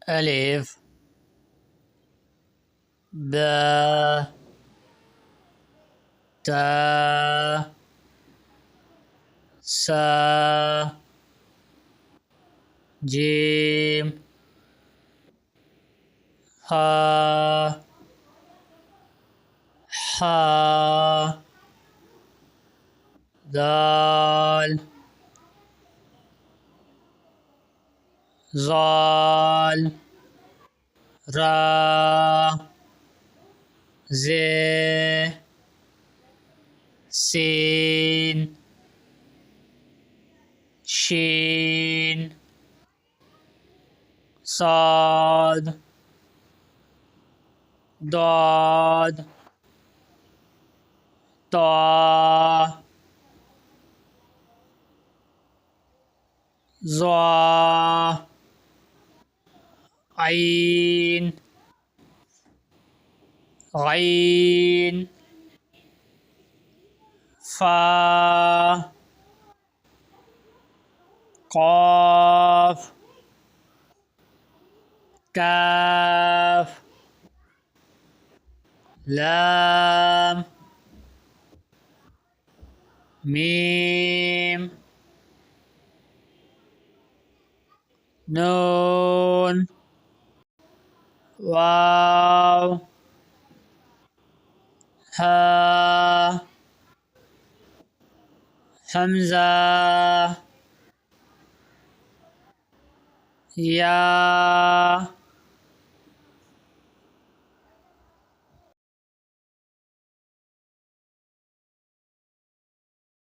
ألف باء تاء سا جيم ها حا دال ظال را زي سين شين صاد ضاد طا ظا عين غين فا قاف كاف لام ميم نون واو ها همزة يا